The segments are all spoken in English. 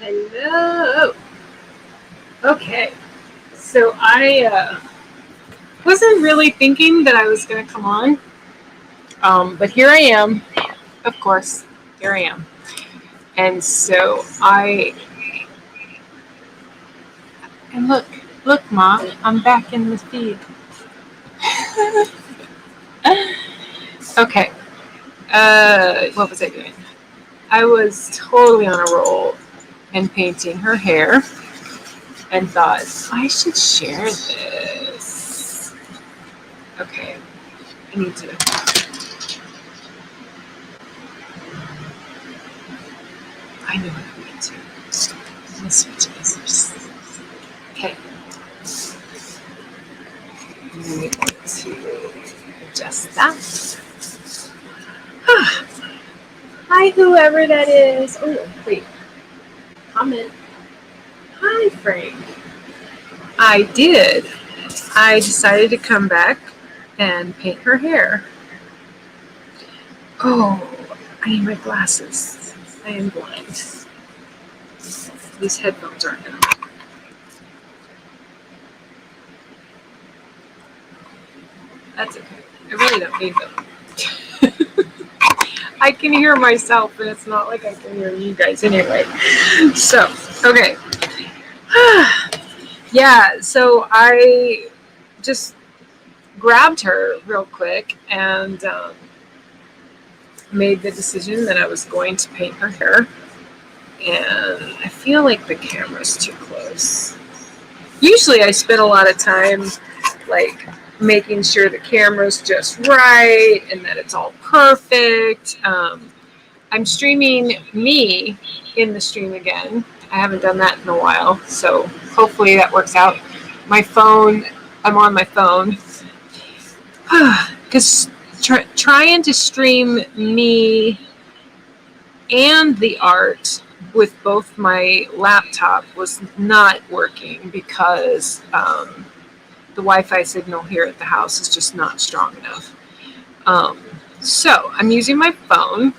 Hello. Okay, so I wasn't really thinking that I was going to come on, but here I am. Of course, here I am. And so and look, Mom, I'm back in the feed. Okay, what was I doing? I was totally on a roll and painting her hair and thought, I should share this. Okay, I need to. I know what I'm going to do. I'm going to switch this. Okay. I'm going to adjust that. Hi, whoever that is. Oh, wait. Comment. Hi, Frank. I did. I decided to come back and paint her hair. Oh, I need my glasses. I am blind. These headphones aren't going to work. That's okay. I really don't need them. I can hear myself, and it's not like I can hear you guys anyway. So, okay. Yeah, so I just grabbed her real quick and made the decision that I was going to paint her hair. And I feel like the camera's too close. Usually I spend a lot of time like making sure the camera's just right and that it's all perfect. I'm streaming me in the stream again. I haven't done that in a while, so hopefully that works out. My phone, I'm on my phone. Because trying to stream me and the art with both my laptop was not working because the Wi-Fi signal here at the house is just not strong enough. So I'm using my phone,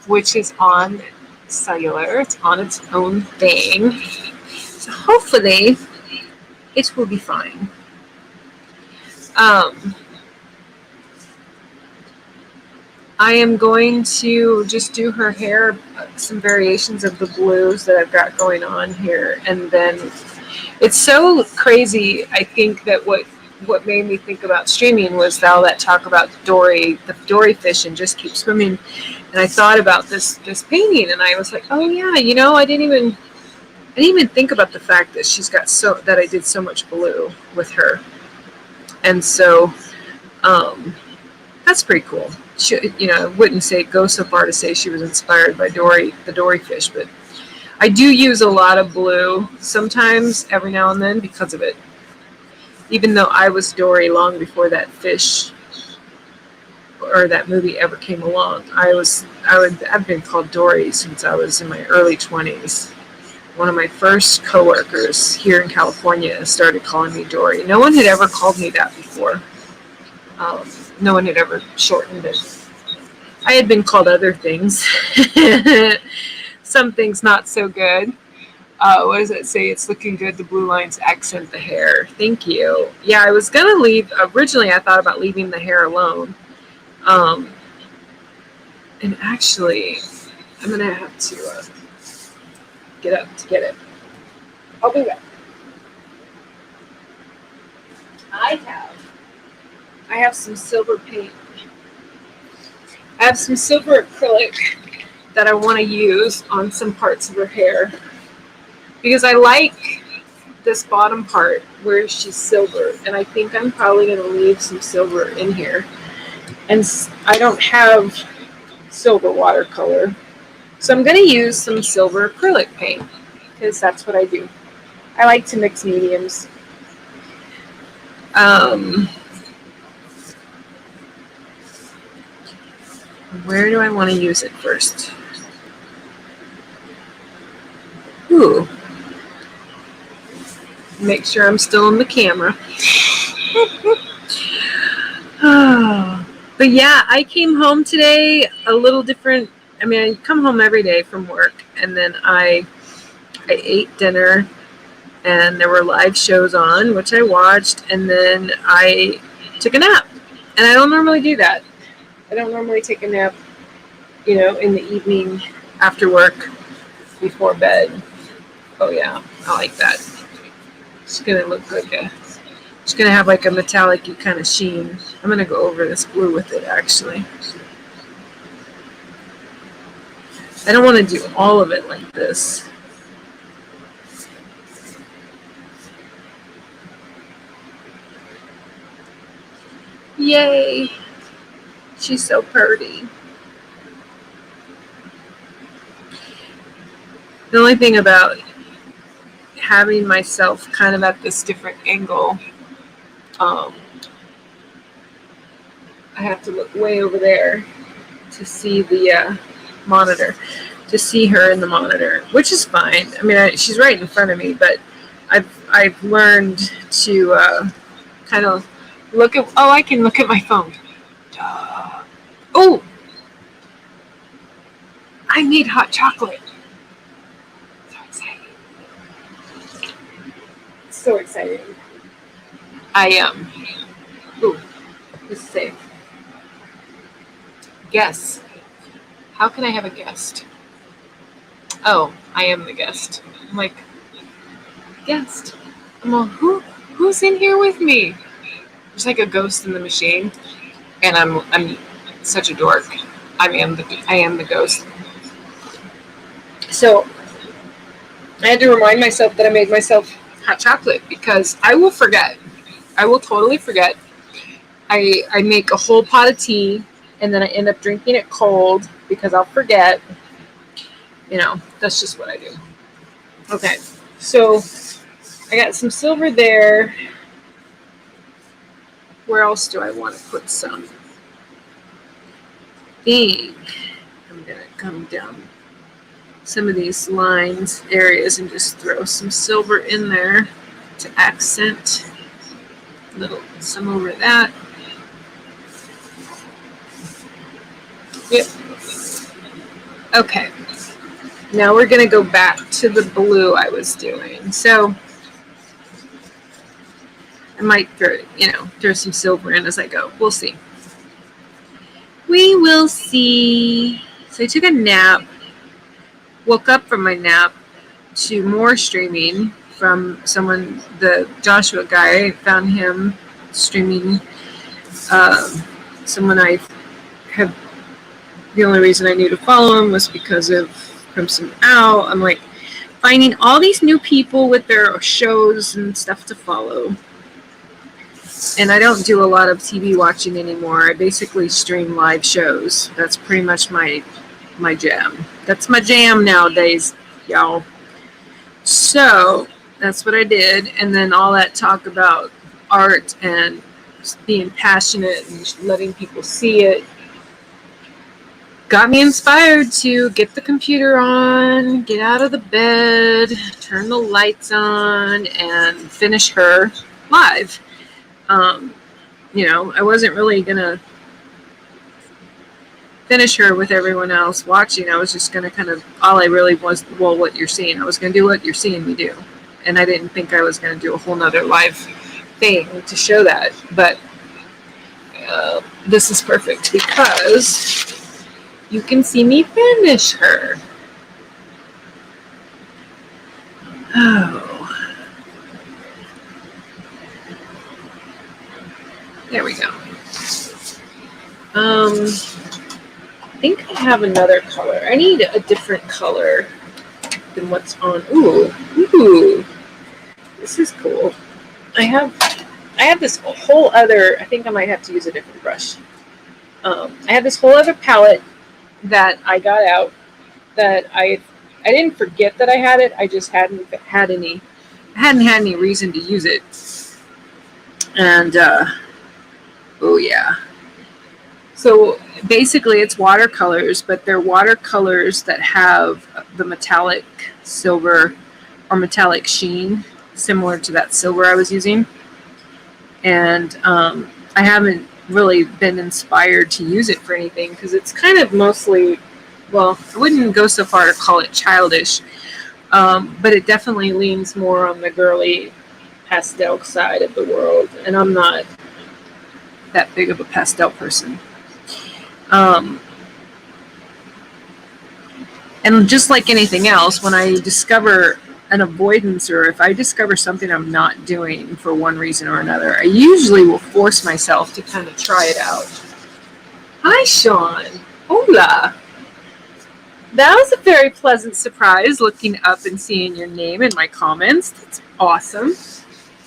which is on cellular. It's on its own thing. So hopefully it will be fine. I am going to just do her hair, some variations of the blues that I've got going on here. And then it's so crazy, I think, that what made me think about streaming was all that talk about Dori, the Dori fish, and just keep swimming. And I thought about this painting, and I was like, oh yeah, I didn't even think about the fact that that I did so much blue with her. And so that's pretty cool. I wouldn't go so far to say she was inspired by the Dori fish, but I do use a lot of blue sometimes, every now and then, because of it. Even though I was Dori long before that fish or that movie ever came along, I've been called Dori since I was in my early 20s. One of my first coworkers here in California started calling me Dori. No one had ever called me that before. No one had ever shortened it. I had been called other things. Some things not so good. What does it say? It's looking good. The blue lines accent the hair. Thank you. Yeah, I was going to leave. Originally, I thought about leaving the hair alone. And actually, I'm going to have to get up to get it. I'll be back. I have some silver paint. I have some silver acrylic that I want to use on some parts of her hair because I like this bottom part where she's silver, and I think I'm probably going to leave some silver in here. And I don't have silver watercolor, so I'm going to use some silver acrylic paint because that's what I do. I like to mix mediums. Where do I want to use it first? Ooh. Make sure I'm still on the camera. But yeah, I came home today a little different I mean, I come home every day from work, and then I ate dinner, and there were live shows on, which I watched, and then I took a nap. And I don't normally do that. I don't normally take a nap, in the evening after work before bed. Oh yeah, I like that. It's gonna look good. It's gonna have like a metallic-y kind of sheen. I'm gonna go over this blue with it actually. I don't want to do all of it like this. Yay! She's so pretty. The only thing about having myself kind of at this different angle, I have to look way over there to see the monitor, to see her in the monitor, which is fine. I mean, she's right in front of me, but I've learned to kind of look at. Oh, I can look at my phone. Oh, I need hot chocolate. So exciting. Ooh, let's see. Guess. How can I have a guest? Oh, I am the guest. I'm like, guest. I'm all, who's in here with me? There's like a ghost in the machine, and I'm such a dork. I am the ghost. So I had to remind myself that I made myself hot chocolate because I will forget. I will totally forget. I make a whole pot of tea and then I end up drinking it cold because I'll forget. That's just what I do. Okay, so I got some silver there. Where else do I want to put some? I think I'm going to come down some of these lines areas and just throw some silver in there to accent some over that. Yep. Okay. Now we're going to go back to the blue I was doing. So I might throw some silver in as I go. We'll see. We will see. So I took a nap. Woke up from my nap to more streaming from someone, the Joshua guy. I found him streaming. Someone I have. The only reason I knew to follow him was because of Crimson Owl. I'm like finding all these new people with their shows and stuff to follow. And I don't do a lot of TV watching anymore. I basically stream live shows. That's pretty much my jam. That's my jam nowadays, y'all. So that's what I did. And then all that talk about art and being passionate and letting people see it got me inspired to get the computer on, get out of the bed, turn the lights on, and finish her live. I wasn't really going to finish her with everyone else watching. I was just going to kind of, all I really was, what you're seeing. I was going to do what you're seeing me do. And I didn't think I was going to do a whole nother live thing to show that. But this is perfect because you can see me finish her. Oh. There we go. I think I have another color. I need a different color than what's on. Ooh, this is cool. I have this whole other. I think I might have to use a different brush. I have this whole other palette that I got out that I didn't forget that I had it. I just hadn't had any reason to use it. And oh yeah. So basically it's watercolors, but they're watercolors that have the metallic silver or metallic sheen similar to that silver I was using. And I haven't really been inspired to use it for anything because it's kind of mostly well, I wouldn't go so far to call it childish, but it definitely leans more on the girly pastel side of the world, and I'm not that big of a pastel person. Um, and just like anything else, when I discover an avoidance or if I discover something I'm not doing for one reason or another, I usually will force myself to kind of try it out. Hi, Sean. Hola. That was a very pleasant surprise, looking up and seeing your name in my comments. That's awesome.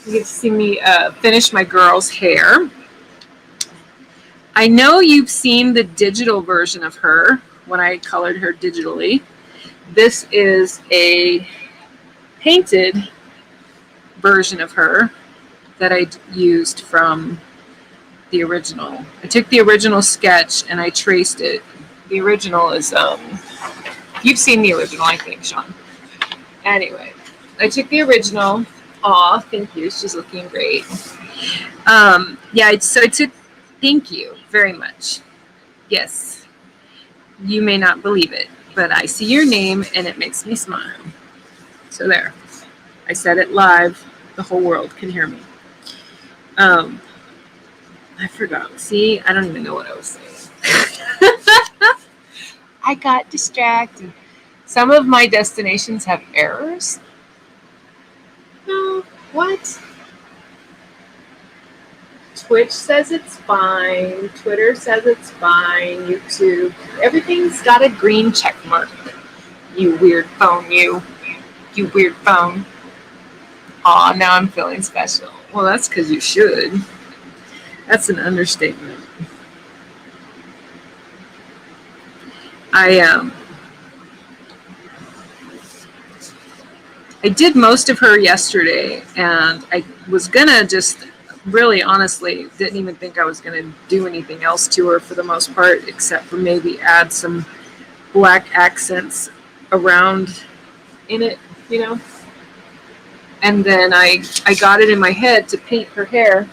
You get to see me finish my girl's hair. I know you've seen the digital version of her when I colored her digitally. This is a painted version of her that I used from the original. I took the original sketch and I traced it. The original is, you've seen the original, I think, Sean. Anyway, I took the original. Aw, thank you. She's looking great. Yeah, so I took, thank you very much. Yes, you may not believe it, but I see your name and it makes me smile. So there. I said it live. The whole world can hear me. I forgot. See, I don't even know what I was saying. I got distracted. Some of my destinations have errors. No, what? Twitch says it's fine. Twitter says it's fine. YouTube. Everything's got a green check mark. You weird phone, you. You weird phone. Aw, now I'm feeling special. Well, that's because you should. That's an understatement. I did most of her yesterday, and I was gonna just really honestly didn't even think I was gonna do anything else to her for the most part, except for maybe add some black accents around in it, you know. And then I got it in my head to paint her hair.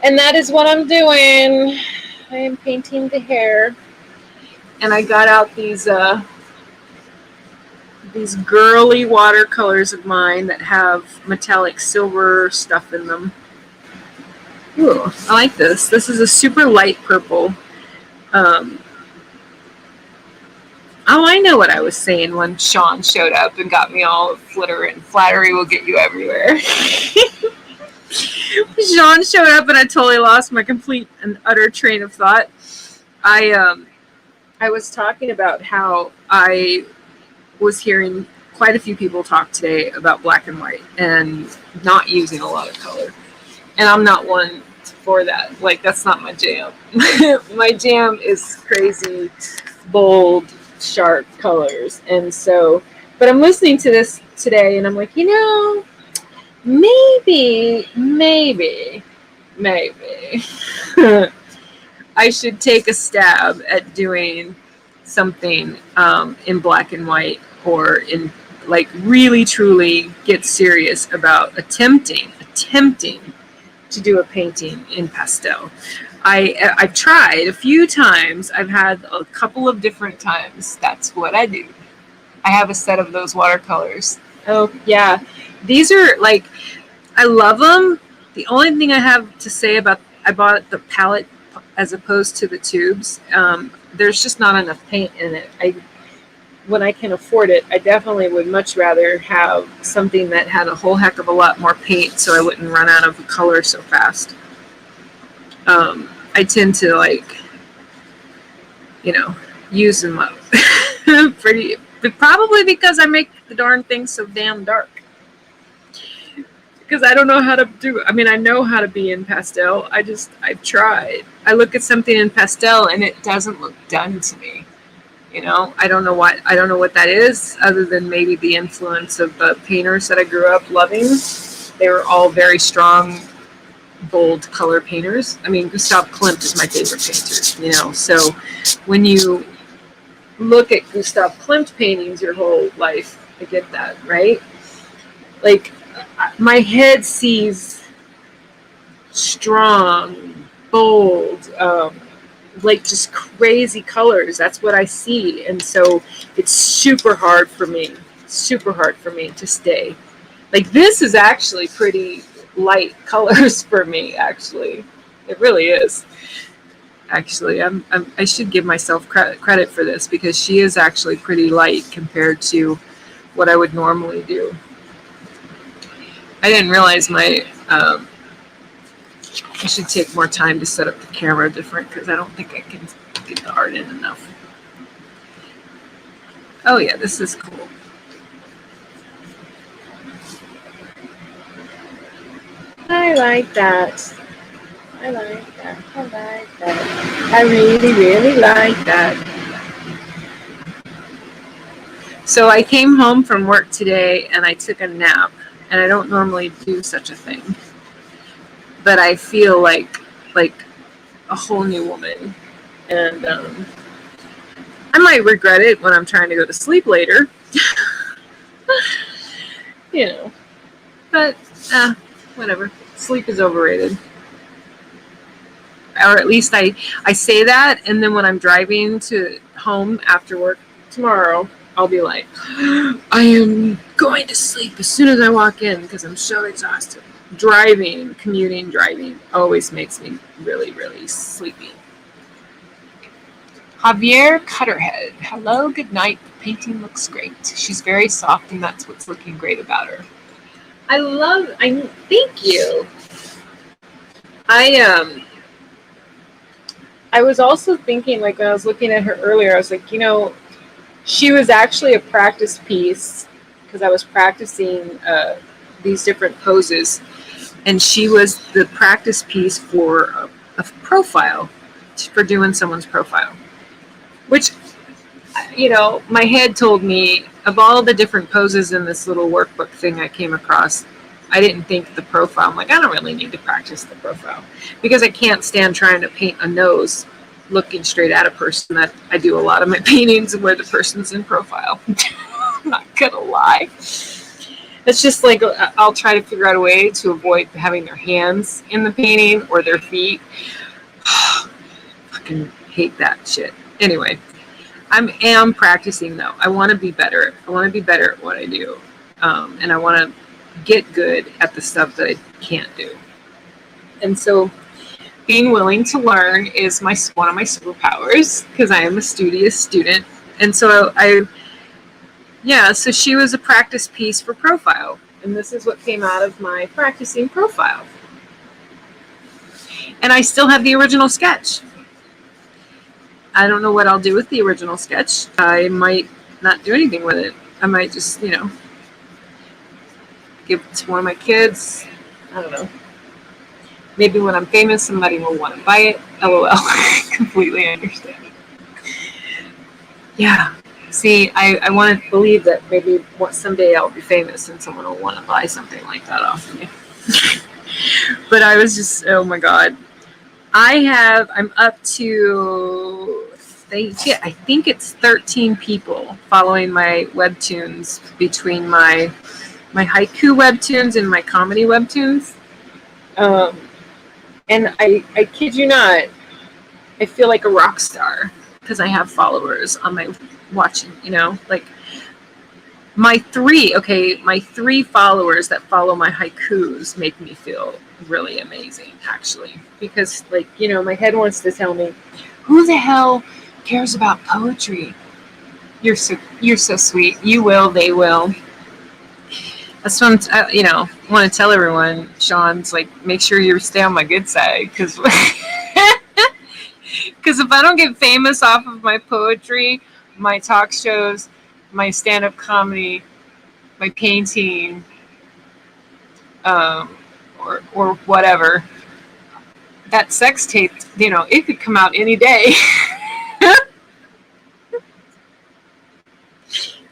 And that is what I'm doing. I am painting the hair. And I got out these girly watercolors of mine that have metallic silver stuff in them. Ooh, I like this. This is a super light purple. Oh, I know what I was saying when Sean showed up and got me all flitter, and flattery will get you everywhere. Sean showed up and I totally lost my complete and utter train of thought. I was talking about how I was hearing quite a few people talk today about black and white and not using a lot of color. And I'm not one for that. Like, that's not my jam. My jam is crazy, bold, sharp colors. And so, but I'm listening to this today and I'm like, you know, maybe I should take a stab at doing something in black and white, or in, like, really truly get serious about attempting to do a painting in pastel. I've tried a few times. I've had a couple of different times. That's what I do. I have a set of those watercolors. Oh, yeah. These are, like, I love them. The only thing I have to say about, I bought the palette as opposed to the tubes. There's just not enough paint in it. When I can afford it, I definitely would much rather have something that had a whole heck of a lot more paint so I wouldn't run out of color so fast. I tend to, like, you know, use them up. Probably because I make the darn thing so damn dark. Because I don't know how to do it. I mean, I know how to be in pastel. I've tried. I look at something in pastel and it doesn't look done to me. You know, I don't know what that is, other than maybe the influence of the painters that I grew up loving. They were all very strong, bold color painters. I mean, Gustav Klimt is my favorite painter, you know. So when you look at Gustav Klimt paintings your whole life, I get that, right? Like, my head sees strong, bold, like just crazy colors. That's what I see. And so it's super hard for me to stay. Like this is actually pretty light colors for me, actually. It really is. Actually, I should give myself credit for this because she is actually pretty light compared to what I would normally do. I didn't realize I should take more time to set up the camera different because I don't think I can get the art in enough. Oh yeah, this is cool. I like that. I like that. I like that. I really, really like that. So I came home from work today and I took a nap, and I don't normally do such a thing, but I feel like a whole new woman, and I might regret it when I'm trying to go to sleep later. You know, but whatever. Sleep is overrated. Or at least I say that, and then when I'm driving to home after work tomorrow, I'll be like, I am going to sleep as soon as I walk in because I'm so exhausted. Driving always makes me really, really sleepy. Javier Cutterhead. Hello, good night. The painting looks great. She's very soft, and that's what's looking great about her. Thank you. I was also thinking, like when I was looking at her earlier, I was like, she was actually a practice piece because I was practicing these different poses, and she was the practice piece for a profile, for doing someone's profile, which, my head told me of all the different poses in this little workbook thing I came across, I didn't think the profile. I'm like, I don't really need to practice the profile because I can't stand trying to paint a nose looking straight at a person. That I do a lot of my paintings where the person's in profile. I'm not gonna lie. It's just like I'll try to figure out a way to avoid having their hands in the painting or their feet. Fucking hate that shit. Anyway, I am practicing though. I want to be better. I want to be better at what I do, and I want to get good at the stuff that I can't do. And so being willing to learn is one of my superpowers because I am a studious student. And so so she was a practice piece for profile. And this is what came out of my practicing profile. And I still have the original sketch. I don't know what I'll do with the original sketch. I might not do anything with it. I might just, give it to one of my kids. I don't know. Maybe when I'm famous, somebody will want to buy it. LOL. Completely understand. Yeah. See, I want to believe that maybe someday I'll be famous and someone will want to buy something like that off of me. But I was just, oh my God. I'm up to, I think it's 13 people following my webtoons between my haiku webtoons and my comedy webtoons. And I kid you not, I feel like a rock star because I have followers on my watching, like my three followers that follow my haikus make me feel really amazing, actually, because my head wants to tell me, who the hell cares about poetry? You're so sweet. You will, they will. That's what I want to tell everyone. Sean's like, make sure you stay on my good side, because if I don't get famous off of my poetry, my talk shows, my stand-up comedy, my painting, or whatever, that sex tape, it could come out any day.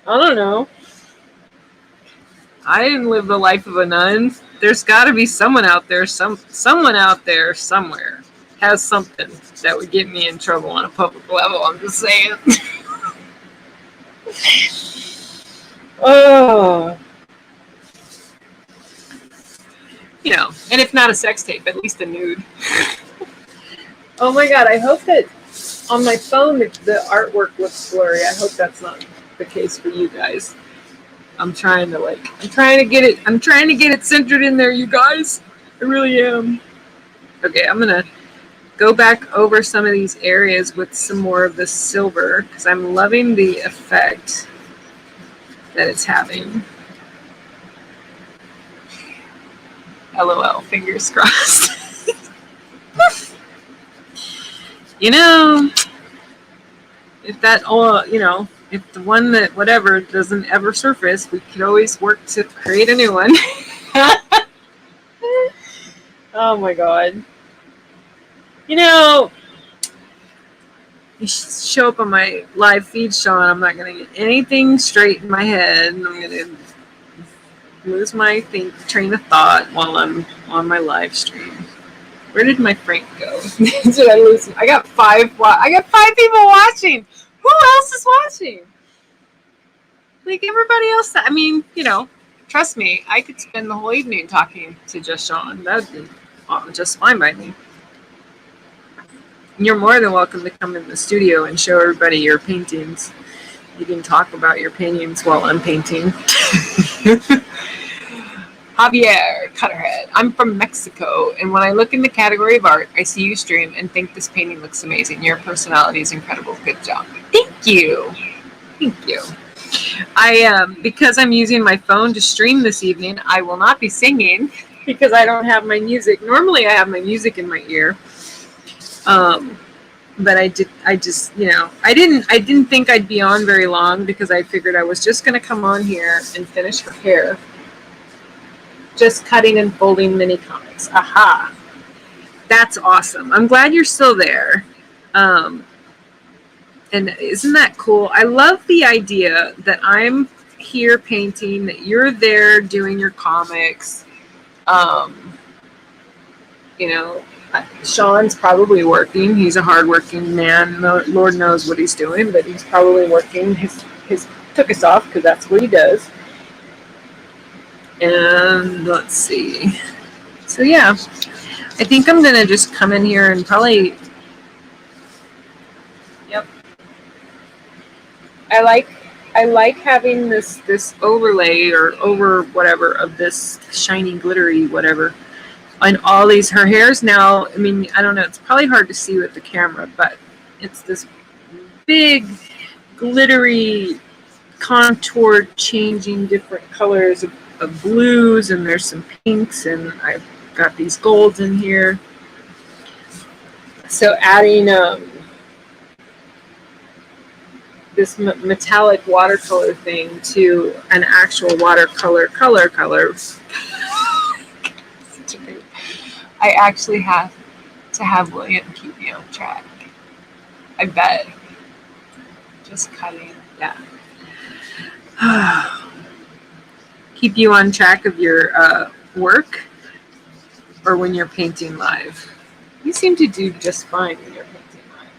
I don't know. I didn't live the life of a nun. There's got to be someone out there, someone out there somewhere has something that would get me in trouble on a public level. I'm just saying. Oh. And if not a sex tape, at least a nude. Oh my God, I hope that On my phone, the artwork looks blurry. I hope that's not the case for you guys. I'm trying to get it centered in there, you guys. I really am. Okay, I'm gonna go back over some of these areas with some more of the silver because I'm loving the effect that it's having. LOL, fingers crossed. You know, if that all, if the one that whatever doesn't ever surface, we could always work to create a new one. Oh my god. You show up on my live feed, Sean. I'm not going to get anything straight in my head. I'm going to lose my train of thought while I'm on my live stream. Where did my Frank go? Did I lose him? I got 5 people watching. Who else is watching? Like everybody else. I mean, trust me, I could spend the whole evening talking to just Sean. That would be just fine by me. You're more than welcome to come in the studio and show everybody your paintings. You can talk about your paintings while I'm painting. Javier Cutterhead. I'm from Mexico, and when I look in the category of art, I see you stream and think this painting looks amazing. Your personality is incredible. Good job. Thank you. Thank you. Because I'm using my phone to stream this evening, I will not be singing because I don't have my music. Normally I have my music in my ear. But I didn't think I'd be on very long because I figured I was just going to come on here and finish her hair. Just cutting and folding mini comics. Aha. That's awesome. I'm glad you're still there. And isn't that cool? I love the idea that I'm here painting, that you're there doing your comics. Sean's probably working. He's a hardworking man. Lord knows what he's doing, but he's probably working. His took us off because that's what he does. And let's see. So yeah, I think I'm gonna just come in here and probably. Yep. I like having this overlay or over whatever of this shiny glittery whatever. And all these, her hair's now, I mean, I don't know, it's probably hard to see with the camera, but it's this big, glittery, contoured, changing different colors of blues, and there's some pinks, and I've got these golds in here. So adding this metallic watercolor thing to an actual watercolor color. I actually have to have William keep me on track. I bet. Just cutting, yeah. Keep you on track of your work or when you're painting live? You seem to do just fine when you're painting live.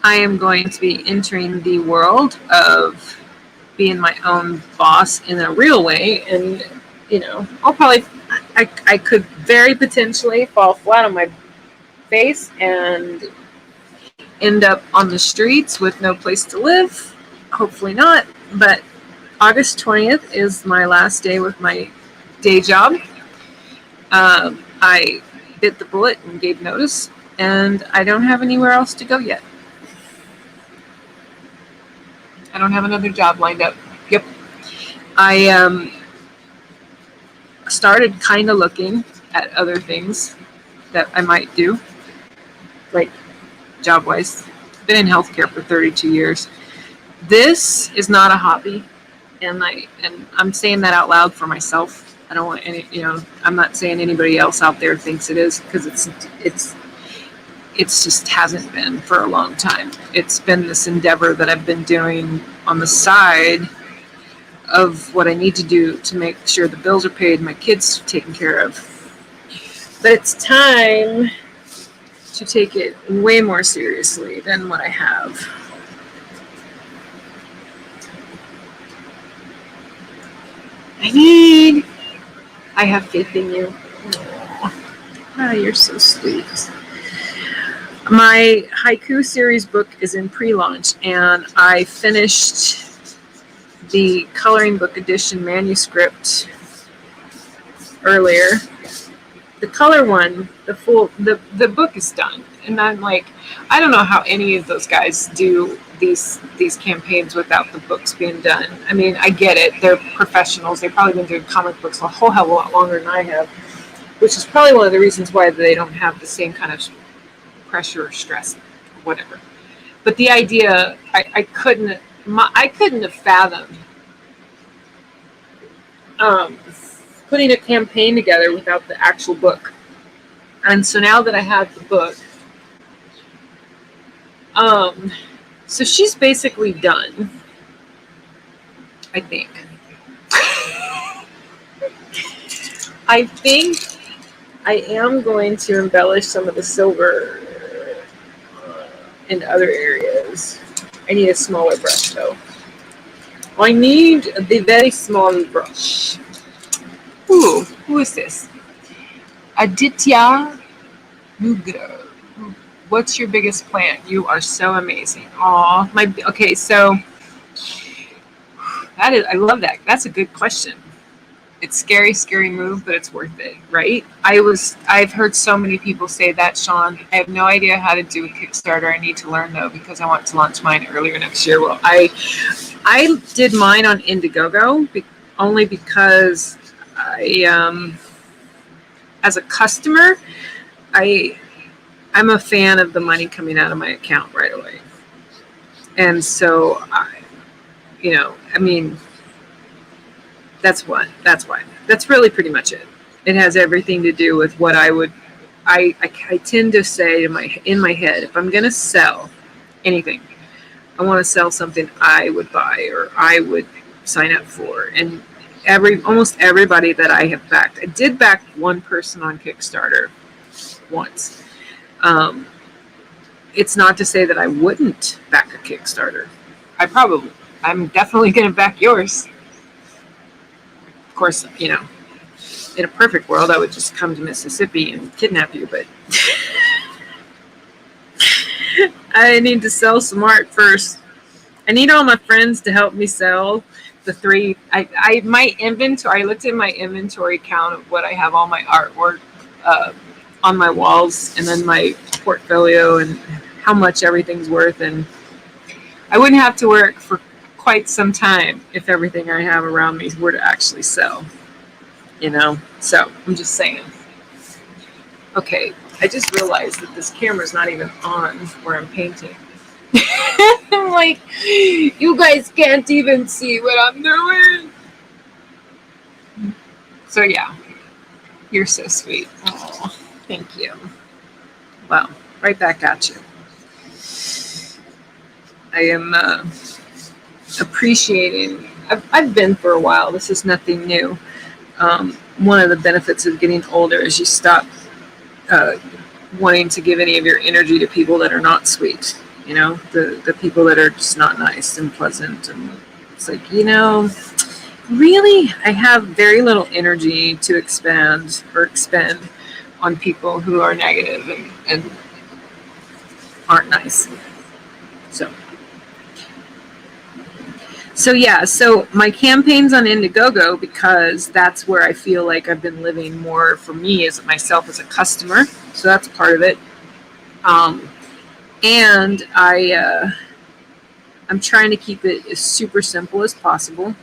I am going to be entering the world of being my own boss in a real way, and I'll probably I could very potentially fall flat on my face and end up on the streets with no place to live. Hopefully not, but August 20th is my last day with my day job. I bit the bullet and gave notice, and I don't have anywhere else to go yet. I don't have another job lined up. Yep. I started kind of looking at other things that I might do, like job-wise. Been in healthcare for 32 years. This is not a hobby, and I'm saying that out loud for myself. I don't want any, I'm not saying anybody else out there thinks it is, because it's just hasn't been for a long time. It's been this endeavor that I've been doing on the side of what I need to do to make sure the bills are paid, my kids taken care of. But it's time to take it way more seriously than what I have. I have faith in you. Ah, you're so sweet. My haiku series book is in pre-launch, and I finished the coloring book edition manuscript earlier. The color one, the book is done, and I'm like, I don't know how any of those guys do these campaigns without the books being done. I mean, I get it; they're professionals. They've probably been doing comic books a whole hell of a lot longer than I have, which is probably one of the reasons why they don't have the same kind of pressure or stress, or whatever. But the idea, I couldn't have fathomed putting a campaign together without the actual book. And so now that I have the book, so she's basically done, I think. I think I am going to embellish some of the silver in other areas. I need a smaller brush though. I need the very small brush. Ooh, who is this? Aditya Nugra. What's your biggest plant? You are so amazing. Aw, okay, so I love that. That's a good question. It's scary move, but it's worth it, right? I've heard so many people say that, Sean. I have no idea how to do a Kickstarter. I need to learn though, because I want to launch mine earlier next year. Well, I did mine on Indiegogo only because as a customer, I'm a fan of the money coming out of my account right away. And so, that's why. That's really pretty much it. It has everything to do with what I tend to say in my head, if I'm going to sell anything, I want to sell something I would buy or I would sign up for. And almost everybody that I have backed, I did back one person on Kickstarter once. It's not to say that I wouldn't back a Kickstarter. I'm definitely going to back yours. Of course, in a perfect world, I would just come to Mississippi and kidnap you, but I need to sell some art first. I need all my friends to help me sell the 3. My inventory, I looked at my inventory count of what I have, all my artwork on my walls, and then my portfolio and how much everything's worth, and I wouldn't have to work for quite some time if everything I have around me were to actually sell, so I'm just saying. Okay, I just realized that this camera's not even on where I'm painting. I'm like, you guys can't even see what I'm doing. So yeah, you're so sweet. Oh, thank you. Well, right back at you. I am appreciating. I've been for a while. This is nothing new. One of the benefits of getting older is you stop wanting to give any of your energy to people that are not sweet. The people that are just not nice and pleasant. And it's like, really, I have very little energy to expend on people who are negative and aren't nice. So yeah, so my campaign's on Indiegogo because that's where I feel like I've been living more for me as myself as a customer. So that's part of it. And I'm trying to keep it as super simple as possible.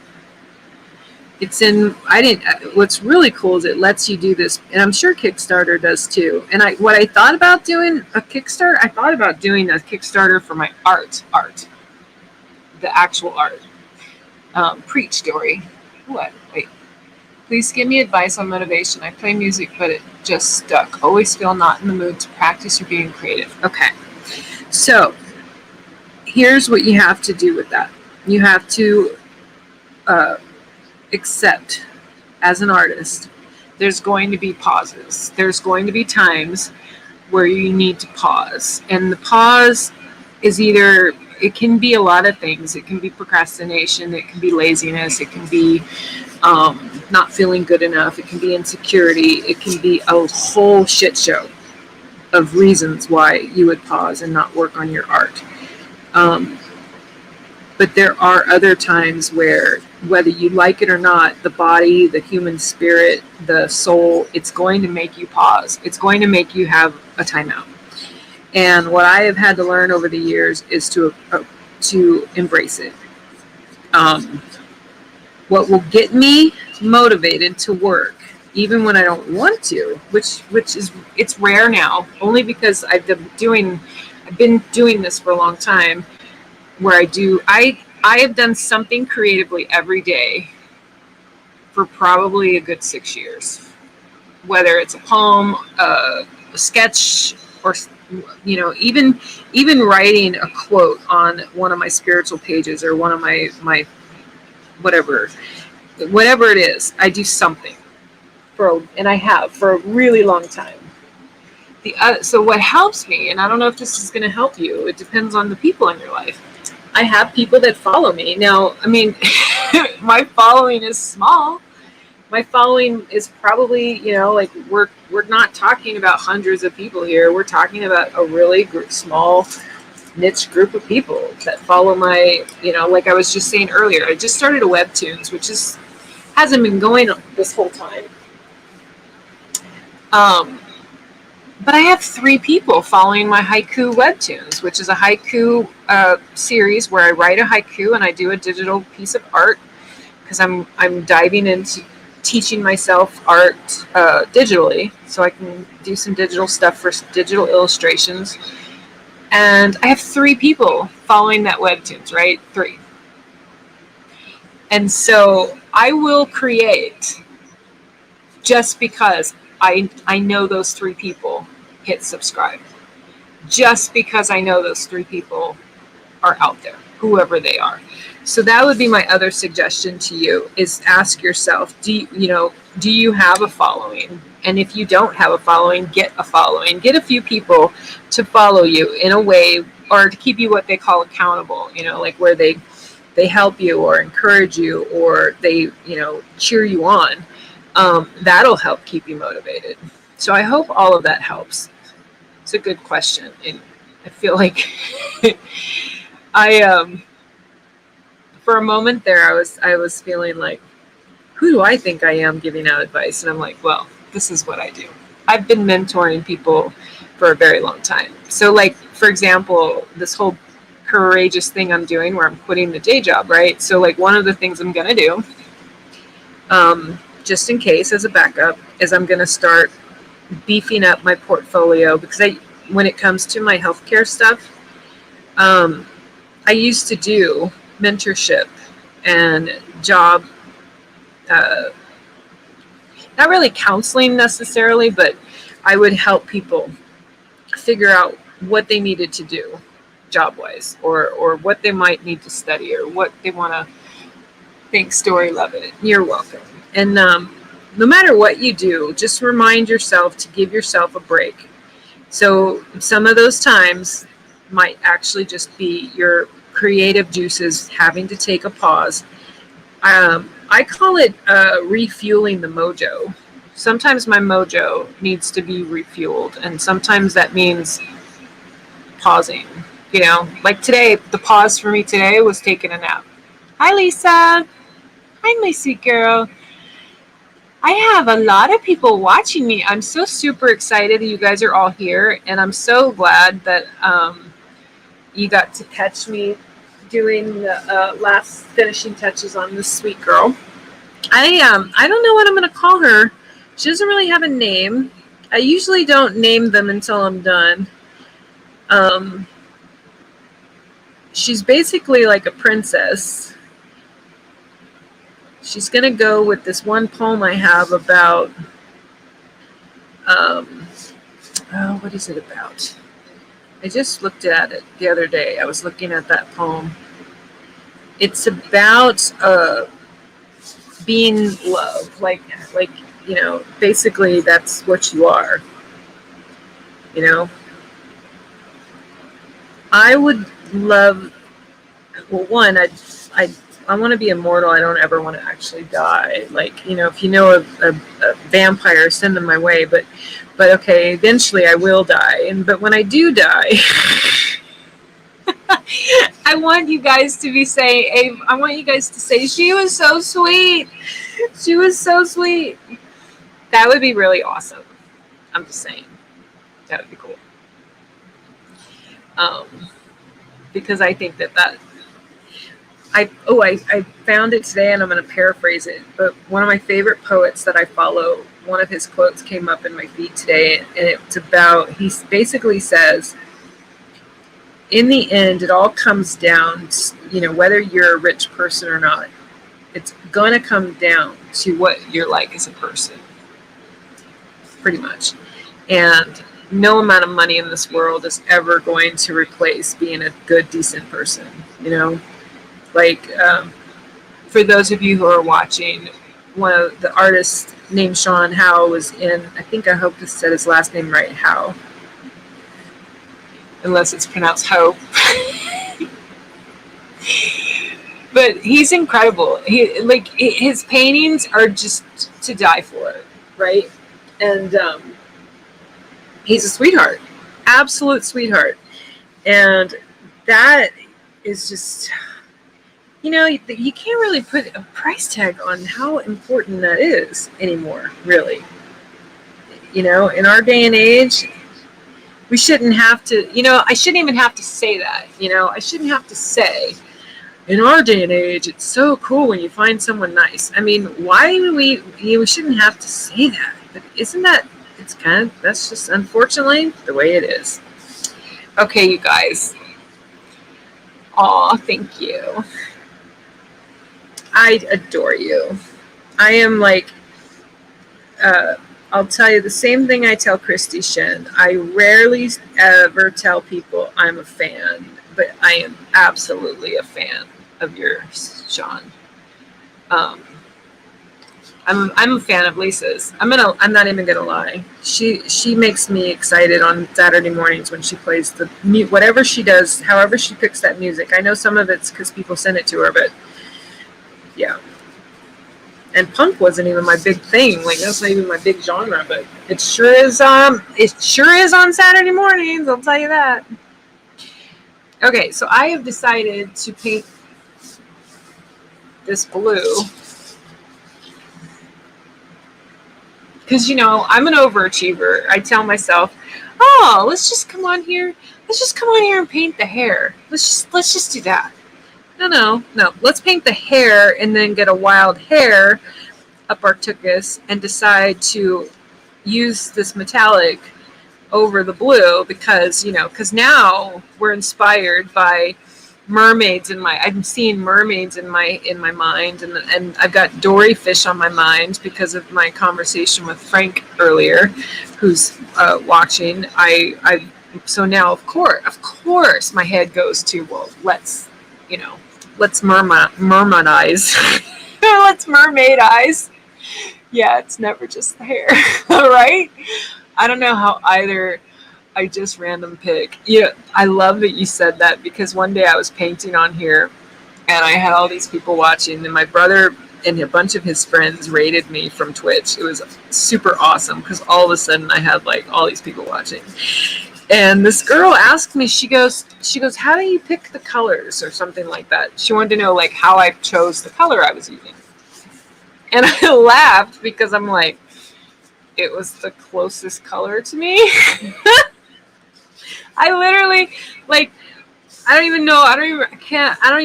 What's really cool is it lets you do this, and I'm sure Kickstarter does too. And what I thought about doing a Kickstarter, I thought about doing a Kickstarter for my art, the actual art. Preach, Dori. What? Wait. Please give me advice on motivation. I play music, but it just stuck. Always feel not in the mood to practice or being creative. Okay. So, here's what you have to do with that. You have to accept, as an artist, there's going to be pauses. There's going to be times where you need to pause. And the pause is either it can be a lot of things. It can be procrastination. It can be laziness. It can be not feeling good enough. It can be insecurity. It can be a whole shit show of reasons why you would pause and not work on your art. But there are other times where, whether you like it or not, the body, the human spirit, the soul, it's going to make you pause. It's going to make you have a timeout. And what I have had to learn over the years is to embrace it. What will get me motivated to work, even when I don't want to, which is, it's rare now, only because I've been doing this for a long time, where I have done something creatively every day for probably a good 6 years, whether it's a poem, a sketch, or even writing a quote on one of my spiritual pages, or one of my whatever it is. I do something and I have for a really long time. So what helps me, and I don't know if this is going to help you, it depends on the people in your life. I have people that follow me. Now, I mean, my following is small. My following is probably, like, we're not talking about hundreds of people here. We're talking about a really small niche group of people that follow my, like I was just saying earlier, I just started a Webtoons, which hasn't been going this whole time. But I have 3 people following my haiku Webtoons, which is a haiku series where I write a haiku and I do a digital piece of art, because I'm diving into teaching myself art digitally, so I can do some digital stuff for digital illustrations. And I have 3 people following that Webtoons, right? 3. And so I will create just because I know those 3 people hit subscribe. Just because I know those 3 people are out there, whoever they are. So that would be my other suggestion to you, is ask yourself, do you have a following? And if you don't have a following, get a following. Get a few people to follow you in a way, or to keep you what they call accountable, like where they help you or encourage you, or they, cheer you on. That'll help keep you motivated. So I hope all of that helps. It's a good question. And I feel like for a moment there, I was feeling like, who do I think I am giving out advice? And I'm like, well, this is what I do. I've been mentoring people for a very long time. So, like, for example, this whole courageous thing I'm doing where I'm quitting the day job, right? So, like, one of the things I'm going to do, just in case as a backup, is I'm going to start beefing up my portfolio, because when it comes to my healthcare stuff, I used to do mentorship and job, not really counseling necessarily, but I would help people figure out what they needed to do job-wise, or what they might need to study, or what they want to. Thanks, Dori, love it. You're welcome. And no matter what you do, just remind yourself to give yourself a break. So some of those times might actually just be your creative juices having to take a pause. I call it refueling the mojo. Sometimes my mojo needs to be refueled, and sometimes that means pausing. Like today, the pause for me today was taking a nap. Hi, Lisa. Hi, my sweet girl. I have a lot of people watching me. I'm so super excited that you guys are all here, and I'm so glad that you got to catch me doing the last finishing touches on this sweet girl. I don't know what I'm going to call her. She doesn't really have a name. I usually don't name them until I'm done. She's basically like a princess. She's going to go with this one poem I have about, what is it about? I just looked at it the other day. I was looking at that poem. It's about being love, like basically that's what you are. I would love well, one, I want to be immortal. I don't ever want to actually die. Like, if you know a vampire, send them my way. But okay, eventually I will die. But when I do die, I want you guys to be saying, I want you guys to say, she was so sweet. She was so sweet. That would be really awesome. I'm just saying. That would be cool. Because I think that I found it today, and I'm going to paraphrase it. But one of my favorite poets that I follow, one of his quotes came up in my feed today, and it's about, he basically says, in the end, it all comes down to, whether you're a rich person or not, it's going to come down to what you're like as a person, pretty much. And no amount of money in this world is ever going to replace being a good, decent person, Like, for those of you who are watching, one of the artists named Sean Howe was in, I hope to said his last name right, Howe. Unless it's pronounced Hope. But he's incredible. His paintings are just to die for, right? And he's a sweetheart. Absolute sweetheart. And that is just, you can't really put a price tag on how important that is anymore, really. In our day and age, we shouldn't have to, I shouldn't even have to say that, I shouldn't have to say, in our day and age, it's so cool when you find someone nice. I mean, why we shouldn't have to say that, but isn't that, that's just unfortunately the way it is. Okay, you guys. Aw, thank you. I adore you. I am like, I'll tell you the same thing I tell Christy Shen. I rarely ever tell people I'm a fan, but I am absolutely a fan of yours, Sean. I'm a fan of Lisa's. I'm not even gonna lie. She makes me excited on Saturday mornings when she plays whatever she does, however she picks that music. I know some of it's because people send it to her, but yeah. And punk wasn't even my big thing. Like, that's not even my big genre, but it sure is on Saturday mornings, I'll tell you that. Okay, so I have decided to paint this blue because I'm an overachiever. I tell myself, let's just come on here and paint the hair. Let's just do that. No. Let's paint the hair and then get a wild hair up our tuchus and decide to use this metallic over the blue because now we're inspired by mermaids I'm seeing mermaids in my mind, and I've got Dori fish on my mind because of my conversation with Frank earlier, who's watching. So now of course my head goes to, well, let's mermaidize. Let's mermaid eyes. Yeah, it's never just the hair. Right? I don't know how either I just random pick. I love that you said that because one day I was painting on here and I had all these people watching, and my brother and a bunch of his friends rated me from Twitch. It was super awesome because all of a sudden I had like all these people watching. And this girl asked me, she goes, how do you pick the colors or something like that? She wanted to know like how I chose the color I was using. And I laughed because I'm like, it was the closest color to me. I literally, like, I don't even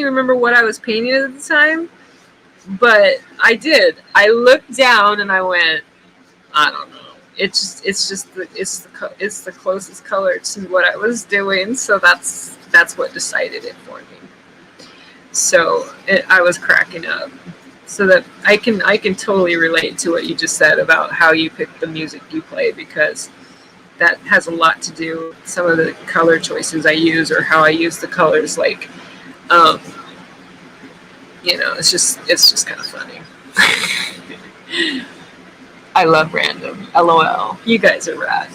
remember what I was painting at the time, but I did. I looked down and I went, I don't know. It's the closest color to what I was doing, so that's what decided it for me. So I was cracking up. So that I can totally relate to what you just said about how you pick the music you play, because that has a lot to do with some of the color choices I use or how I use the colors. Like, it's just kind of funny. I love random. LOL. You guys are rad.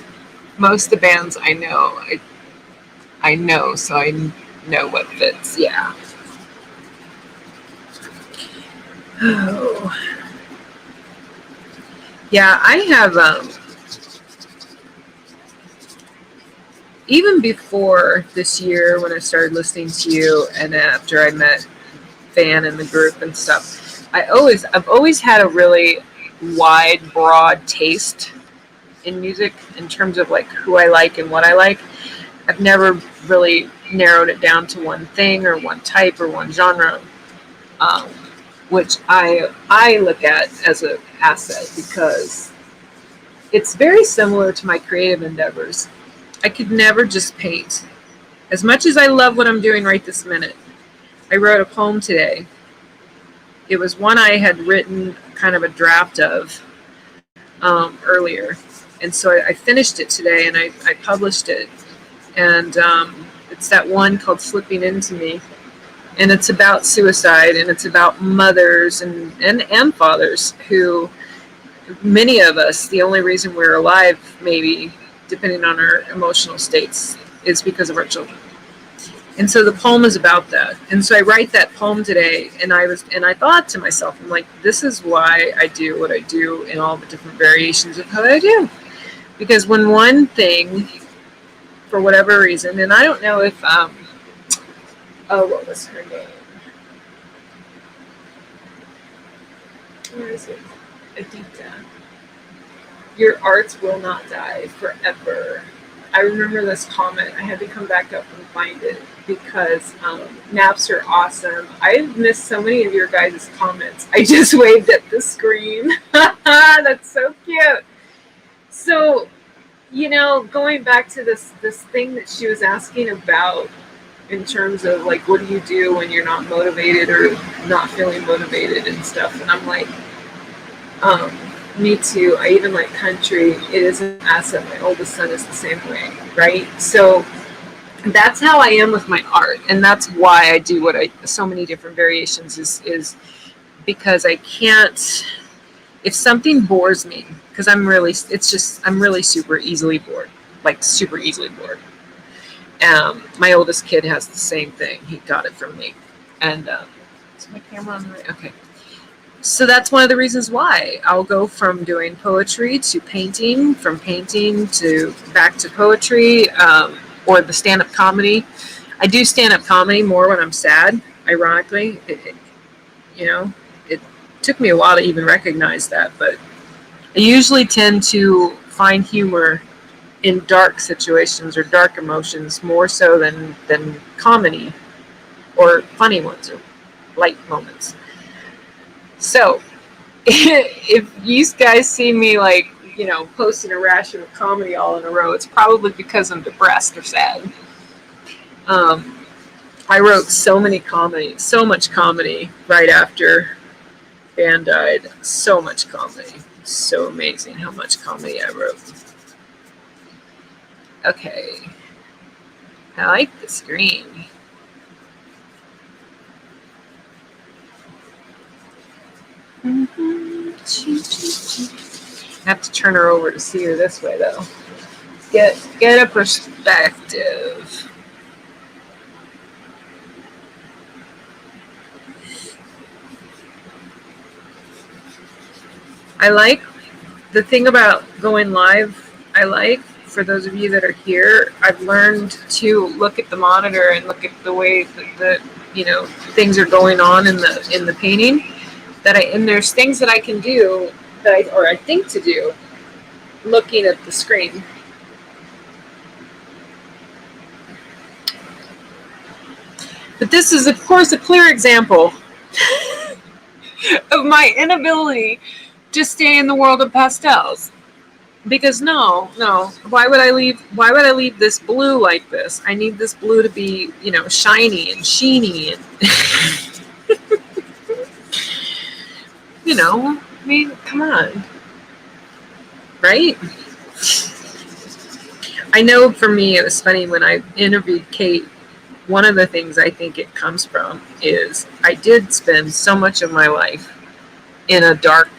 Most of the bands I know, so I know what fits. Yeah. Oh. Yeah, I have, even before this year when I started listening to you and after I met Fan in the group and stuff, I've always had a really wide, broad taste in music in terms of like who I like and what I like. I've never really narrowed it down to one thing or one type or one genre, um, which I look at as an asset because it's very similar to my creative endeavors. I could never just paint. As much as I love what I'm doing right this minute, I wrote a poem today. It was one I had written kind of a draft of earlier. And so I finished it today and I published it. And it's that one called Slipping Into Me. And it's about suicide and it's about mothers and fathers who, many of us, the only reason we're alive, maybe, depending on our emotional states, is because of our children. And so the poem is about that. And so I write that poem today, and I thought to myself, I'm like, this is why I do what I do in all the different variations of how I do. Because when one thing, for whatever reason, and I don't know if what was her name? Where is it? Adita. Your arts will not die forever. I remember this comment. I had to come back up and find it because naps are awesome. I've missed so many of your guys' comments. I just waved at the screen. That's so cute. So, going back to this thing that she was asking about in terms of like, what do you do when you're not motivated or not feeling motivated and stuff? And I'm like, me too. I even like country. It is an asset. My oldest son is the same way, right? So that's how I am with my art, and that's why I do so many different variations is because I can't. If something bores me, because I'm really super easily bored, like super easily bored. My oldest kid has the same thing. He got it from me, and is my camera on the right? Okay. So that's one of the reasons why I'll go from doing poetry to painting, from painting to back to poetry, or the stand-up comedy. I do stand-up comedy more when I'm sad, ironically. It took me a while to even recognize that, but I usually tend to find humor in dark situations or dark emotions more so than comedy or funny ones or light moments. So, if you guys see me like, posting a ration of comedy all in a row, it's probably because I'm depressed or sad. I wrote so much comedy right after Van died. So much comedy. So amazing how much comedy I wrote. Okay. I like this green. I have to turn her over to see her this way, though. Get a perspective. I like the thing about going live. For those of you that are here, I've learned to look at the monitor and look at the way that things are going on in the painting. And there's things that I can do that I think to do looking at the screen. But this is, of course, a clear example of my inability to stay in the world of pastels. Because no, why would I leave this blue like this? I need this blue to be, shiny and sheeny and I mean, come on. Right? I know for me, it was funny when I interviewed Kate. One of the things I think it comes from is I did spend so much of my life in a dark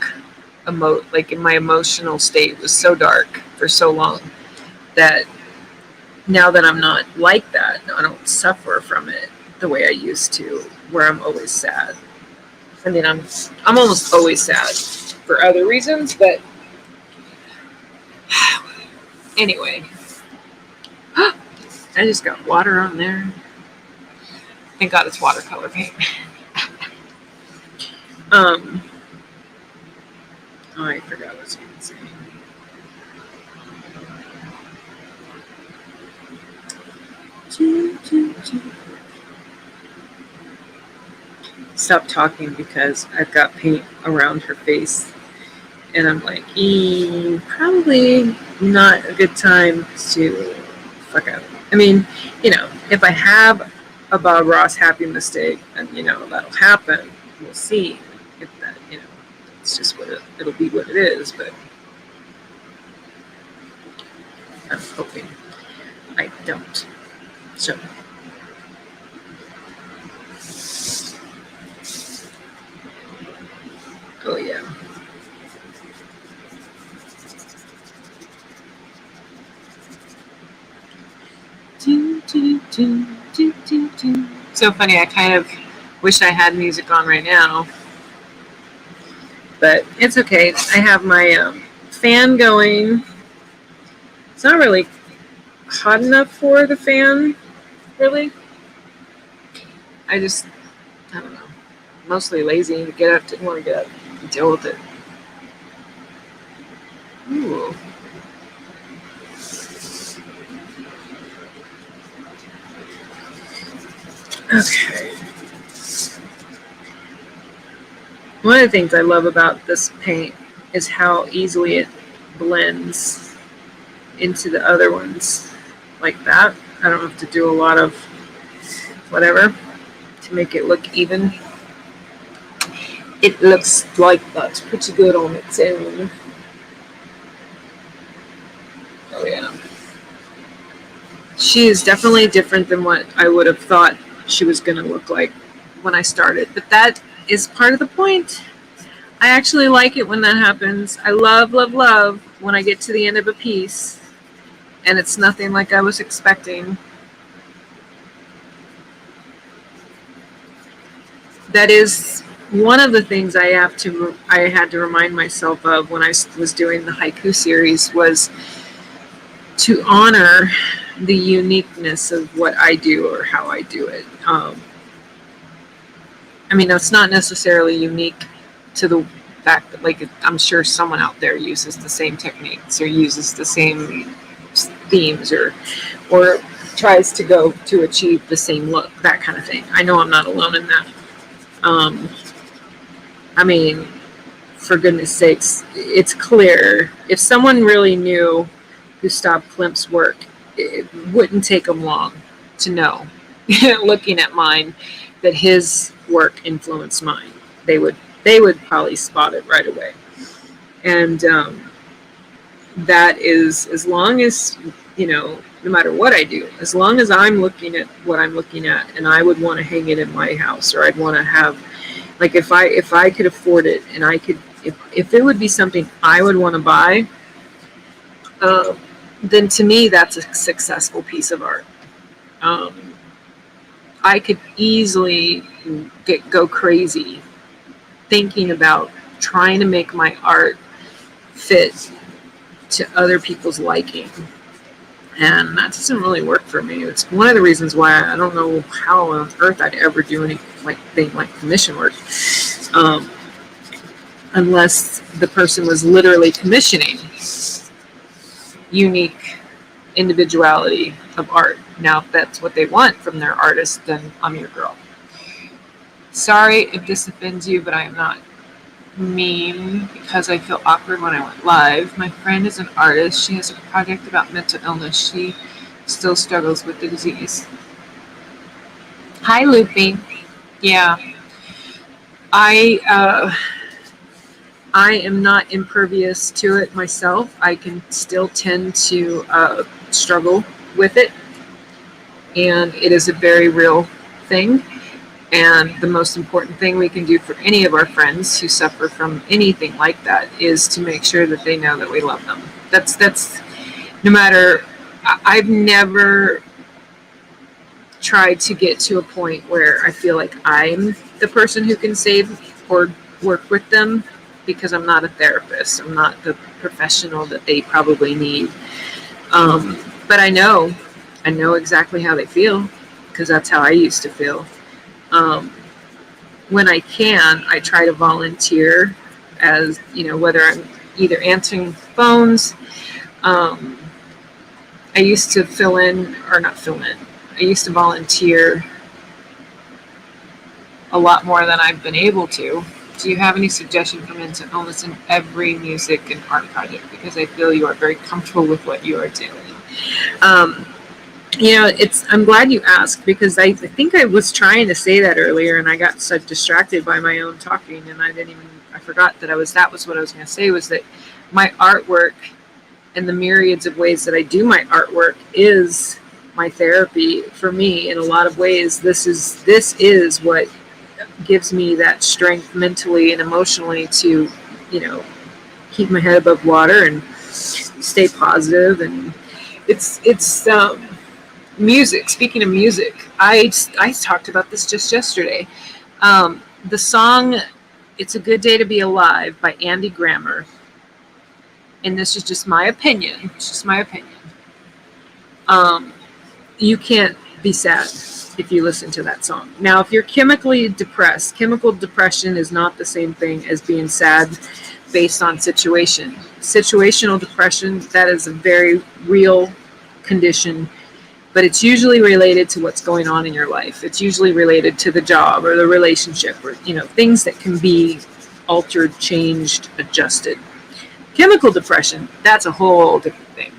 like in my emotional state was so dark for so long that now that I'm not like that, I don't suffer from it the way I used to, where I'm always sad. I mean, I'm almost always sad for other reasons, but anyway, I just got water on there. Thank God it's watercolor paint. Oh, I forgot what I was going to say. Stop talking because I've got paint around her face. And I'm like, probably not a good time to fuck up. I mean, if I have a Bob Ross happy mistake, then, that'll happen. We'll see. If that, it's just it'll be what it is. But I'm hoping I don't. So. Oh, yeah. So funny, I kind of wish I had music on right now. But it's okay. I have my fan going. It's not really hot enough for the fan, really. I don't know. Mostly lazy to get up. Didn't want to get up and deal with it. Ooh. Okay. One of the things I love about this paint is how easily it blends into the other ones like that. I don't have to do a lot of whatever to make it look even. It looks like that's pretty good on its own. Oh yeah. She is definitely different than what I would have thought she was going to look like when I started. But that is part of the point. I actually like it when that happens. I love, love, love when I get to the end of a piece and it's nothing like I was expecting. That is one of the things I had to remind myself of when I was doing the haiku series was to honor the uniqueness of what I do or how I do it. I mean, it's not necessarily unique to the fact that, like, I'm sure someone out there uses the same techniques or uses the same themes or tries to go to achieve the same look, that kind of thing. I know I'm not alone in that. I mean, for goodness sakes, it's clear. If someone really knew Gustav Klimt's work, it wouldn't take them long to know, looking at mine, that his work influenced mine. They would probably spot it right away. And that is, as long as, no matter what I do, as long as I'm looking at what I'm looking at, and I would want to hang it in my house, or I'd want to have, like, if I could afford it, and I could, if it would be something I would want to buy, then to me that's a successful piece of art. I could easily go crazy thinking about trying to make my art fit to other people's liking. And that doesn't really work for me. It's one of the reasons why I don't know how on earth I'd ever do anything like commission work. Unless the person was literally commissioning unique individuality of art. Now, if that's what they want from their artist, then I'm your girl. Sorry if this offends you, but I am not mean because I feel awkward when I went live. My friend is an artist. She has a project about mental illness. She still struggles with the disease. Hi, Loopy. Yeah. I am not impervious to it myself. I can still tend to struggle with it. And it is a very real thing. And the most important thing we can do for any of our friends who suffer from anything like that is to make sure that they know that we love them. That's no matter, I've never tried to get to a point where I feel like I'm the person who can save or work with them because I'm not a therapist. I'm not the professional that they probably need. But I know exactly how they feel because that's how I used to feel. Um, when I can, I try to volunteer as, whether I'm either answering phones. I used to I used to volunteer a lot more than I've been able to. Do you have any suggestion for mental illness in every music and art project? Because I feel you are very comfortable with what you are doing. Um, I'm glad you asked because I think I was trying to say that earlier and I got so distracted by my own talking and I forgot that that was what I was going to say, was that my artwork and the myriads of ways that I do my artwork is my therapy for me in a lot of ways. This is what gives me that strength mentally and emotionally to, keep my head above water and stay positive. And it's music. Speaking of music, I talked about this just yesterday. The song "It's a Good Day to Be Alive" by Andy Grammer, and this is just my opinion. It's just my opinion. You can't be sad if you listen to that song. Now, if you're chemically depressed, chemical depression is not the same thing as being sad based on situation. Situational depression, that is a very real condition, but it's usually related to what's going on in your life. It's usually related to the job or the relationship or, things that can be altered, changed, adjusted. Chemical depression, that's a whole different thing.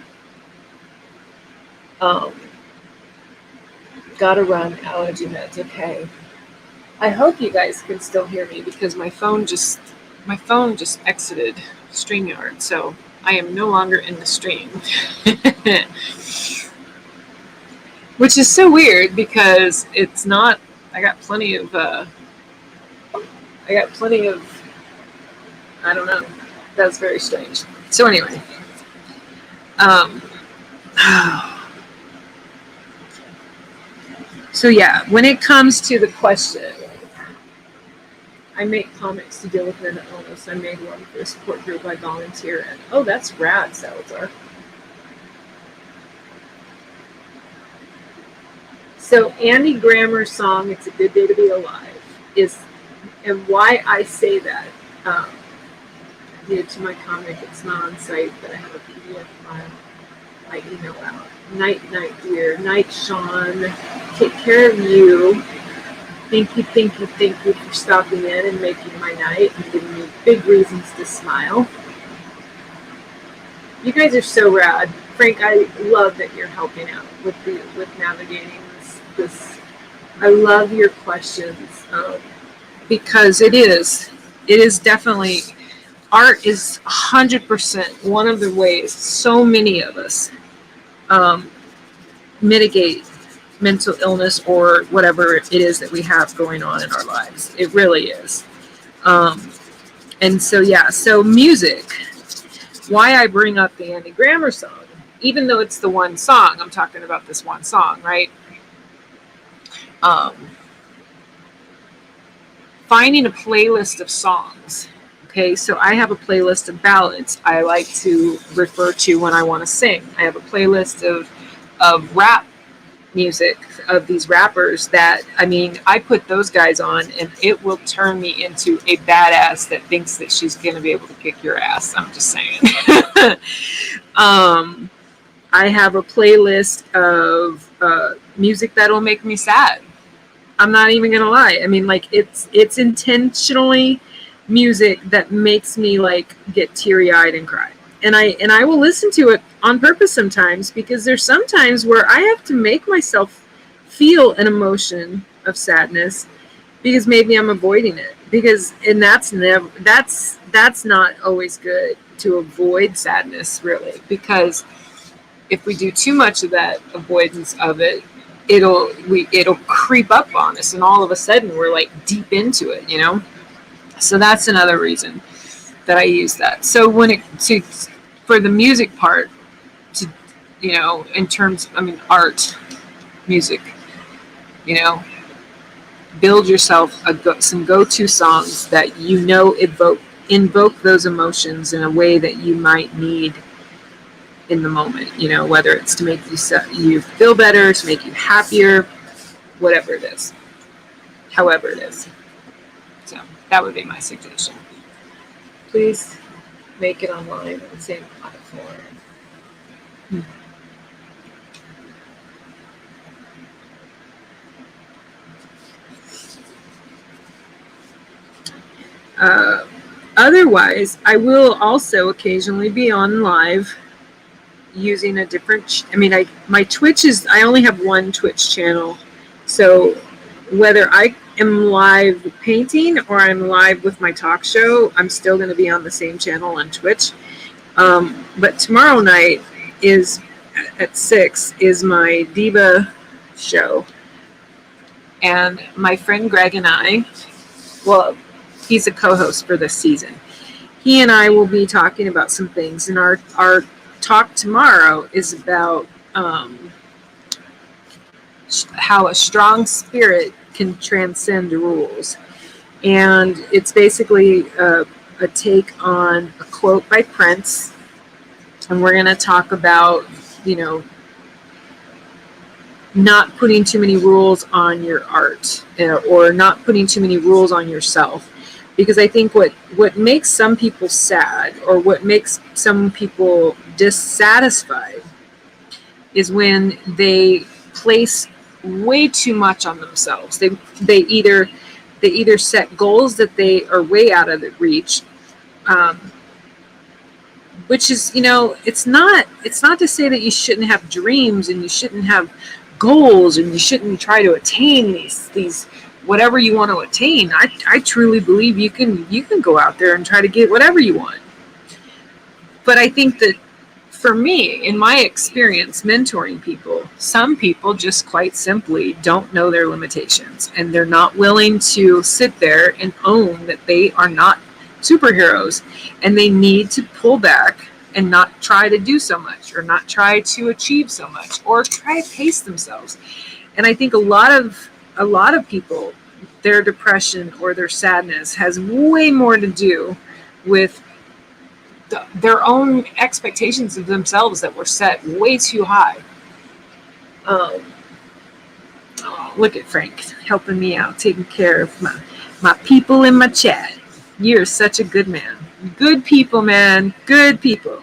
Gotta run, allergy meds. Okay. I hope you guys can still hear me because my phone just exited StreamYard, so I am no longer in the stream. Which is so weird because it's not. I got plenty of I don't know. That's very strange. So anyway, so yeah, when it comes to the question, I make comics to deal with mental illness. I made one for a support group I volunteer in. Oh, that's rad, Salazar. So Andy Grammer's song "It's a Good Day to Be Alive" and why I say that. To my comic, it's not on site, but I have a PDF file I email out. Night, dear. Night, Sean. Take care of you. Thank you for stopping in and making my night and giving me big reasons to smile. You guys are so rad. Frank, I love that you're helping out with navigating this. I love your questions because it is definitely. Art is 100% one of the ways so many of us mitigate mental illness or whatever it is that we have going on in our lives. It really is. And so, yeah, so music, why I bring up the Andy Grammer song, even though it's the one song, I'm talking about this one song, right? Finding a playlist of songs. Okay, so I have a playlist of ballads I like to refer to when I want to sing. I have a playlist of rap music, of these rappers that, I put those guys on and it will turn me into a badass that thinks that she's going to be able to kick your ass. I'm just saying. I have a playlist of music that'll make me sad. I'm not even going to lie. It's intentionally music that makes me get teary-eyed and cry, and I will listen to it on purpose sometimes because there's some times where I have to make myself feel an emotion of sadness because maybe I'm avoiding it and that's not always good to avoid sadness, really, because if we do too much of that avoidance of it, it'll creep up on us and all of a sudden we're deep into it, So that's another reason that I use that. So for the music part, in terms, art, music, build yourself some go-to songs that you know invoke those emotions in a way that you might need in the moment. You know, whether it's to make you feel better, to make you happier, whatever it is, however it is. So that would be my suggestion. Please make it online on the same platform. Otherwise, I will also occasionally be on live using a different. My Twitch I only have one Twitch channel, so whether I am live painting or I'm live with my talk show, I'm still going to be on the same channel on Twitch. But tomorrow night is at 6 is my Diva show, and my friend Greg and I, well, he's a co-host for this season. He and I will be talking about some things, and our talk tomorrow is about how a strong spirit can transcend rules. And it's basically a take on a quote by Prince, and we're going to talk about, not putting too many rules on your art, or not putting too many rules on yourself. Because I think what makes some people sad, or what makes some people dissatisfied, is when they place way too much on themselves. They either set goals that they are way out of the reach, which is, it's not to say that you shouldn't have dreams and you shouldn't have goals and you shouldn't try to attain these whatever you want to attain. I truly believe you can go out there and try to get whatever you want. But I think that for me, in my experience mentoring people, some people just quite simply don't know their limitations, and they're not willing to sit there and own that they are not superheroes, and they need to pull back and not try to do so much, or not try to achieve so much, or try to pace themselves. And I think a lot of people, their depression or their sadness has way more to do with their own expectations of themselves that were set way too high. Look at Frank helping me out, taking care of my people in my chat. You're such a good man. Good people, man. Good people.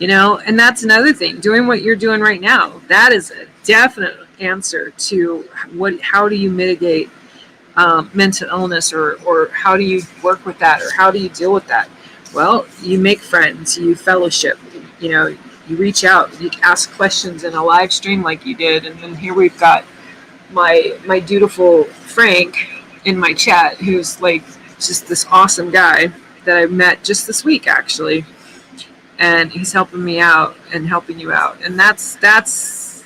And that's another thing. Doing what you're doing right now, that is a definite answer to how do you mitigate mental illness, or how do you work with that, or how do you deal with that? Well, you make friends, you fellowship, you reach out, you ask questions in a live stream like you did. And then here we've got my dutiful Frank in my chat, who's like just this awesome guy that I met just this week, actually. And he's helping me out and helping you out. And that's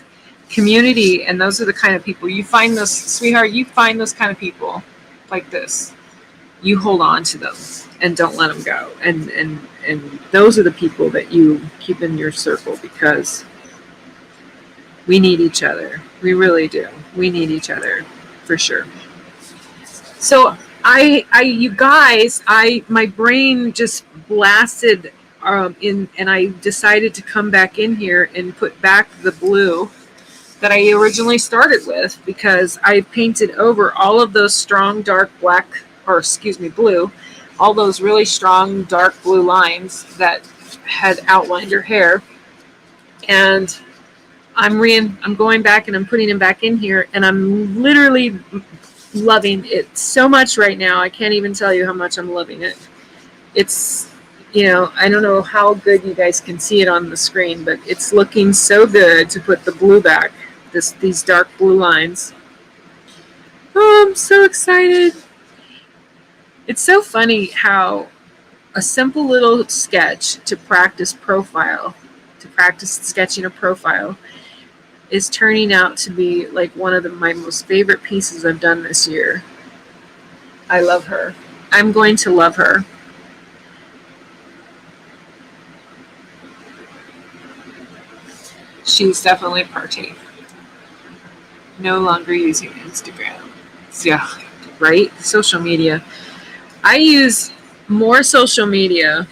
community. And those are the kind of people you find those, sweetheart, you find those kind of people like this. You hold on to them and don't let them go. And those are the people that you keep in your circle, because we need each other. We really do. We need each other for sure. So you guys, my brain just blasted and I decided to come back in here and put back the blue that I originally started with, because I painted over all of those strong dark blue, all those really strong dark blue lines that had outlined her hair. And I'm going back and I'm putting them back in here, and I'm literally loving it so much right now. I can't even tell you how much I'm loving it. It's, I don't know how good you guys can see it on the screen, but it's looking so good to put the blue back, these dark blue lines. Oh, I'm so excited. It's so funny how a simple little sketch to practice sketching a profile is turning out to be like one of my most favorite pieces I've done this year. I love her. I'm going to love her. She's definitely party. No longer using Instagram. Yeah, right? Social media. I use more social media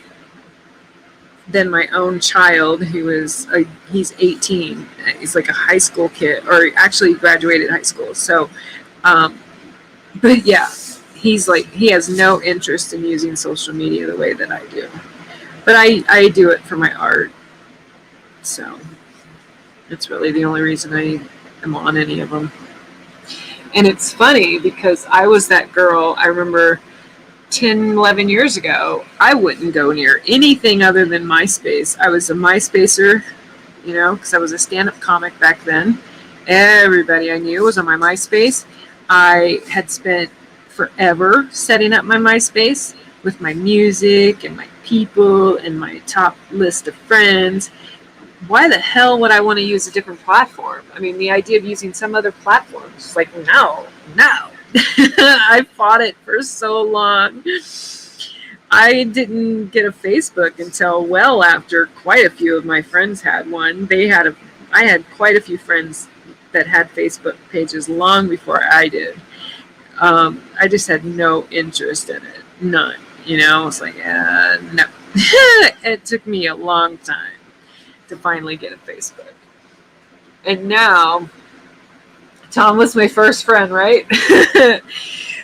than my own child, who is he's 18. He's like a high school kid, or actually graduated high school. So, um, but yeah, he has no interest in using social media the way that I do. But I do it for my art. So it's really the only reason I am on any of them. And it's funny because I was that girl. I remember 10, 11 years ago, I wouldn't go near anything other than MySpace. I was a MySpacer, because I was a stand-up comic back then. Everybody I knew was on my MySpace. I had spent forever setting up my MySpace with my music and my people and my top list of friends. Why the hell would I want to use a different platform? I mean, the idea of using some other platform is like, no. I fought it for so long. I didn't get a Facebook until well after quite a few of my friends had one. I had quite a few friends that had Facebook pages long before I did. I just had no interest in it. None. I was like, no. It took me a long time to finally get a Facebook. And now, Tom was my first friend, right?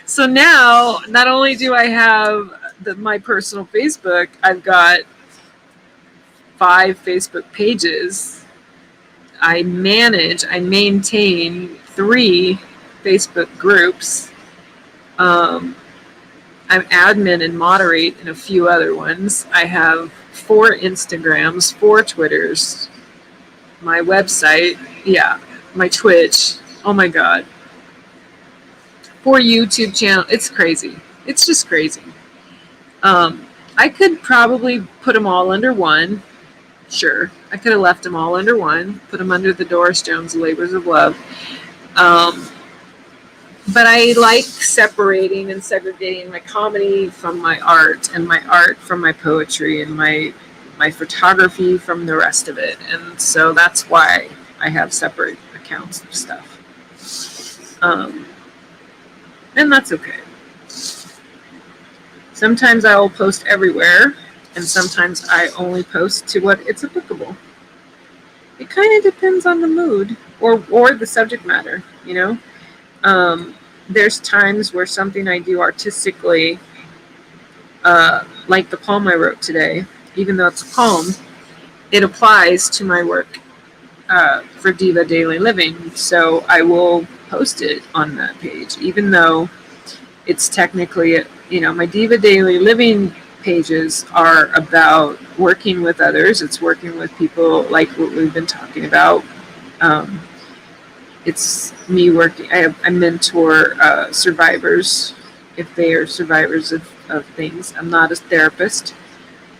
So now, not only do I have my personal Facebook, I've got 5 Facebook pages. I maintain 3 Facebook groups. I'm admin and moderate in a few other ones. I have 4 Instagrams, 4 Twitters, my website, my Twitch. Oh my God. 4 YouTube channels. It's crazy. It's just crazy. I could probably put them all under one. Sure. I could have left them all under one, put them under the Doris Jones Labors of Love. But I like separating and segregating my comedy from my art, and my art from my poetry, and my photography from the rest of it. And so that's why I have separate accounts of stuff. And that's okay. Sometimes I will post everywhere, and sometimes I only post to what it's applicable. It kind of depends on the mood or the subject matter, There's times where something I do artistically, like the poem I wrote today, even though it's a poem, it applies to my work for Diva Daily Living. So I will post it on that page, even though it's technically, my Diva Daily Living pages are about working with others. It's working with people like what we've been talking about. It's me working. I mentor survivors if they are survivors of things. I'm not a therapist,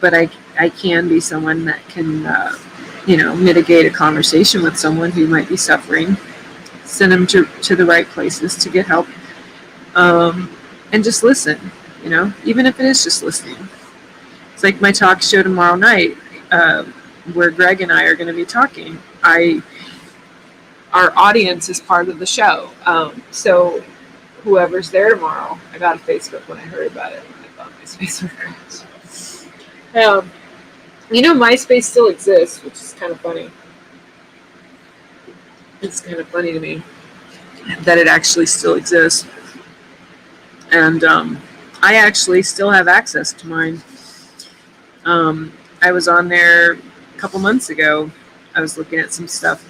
but I can be someone that can, mitigate a conversation with someone who might be suffering, send them to the right places to get help, and just listen, even if it is just listening. It's like my talk show tomorrow night, where Greg and I are going to be talking. Our audience is part of the show. So whoever's there tomorrow, I got a Facebook when I heard about it. I thought MySpace was great. MySpace still exists, which is kind of funny. It's kind of funny to me that it actually still exists. And I actually still have access to mine. I was on there a couple months ago. I was looking at some stuff.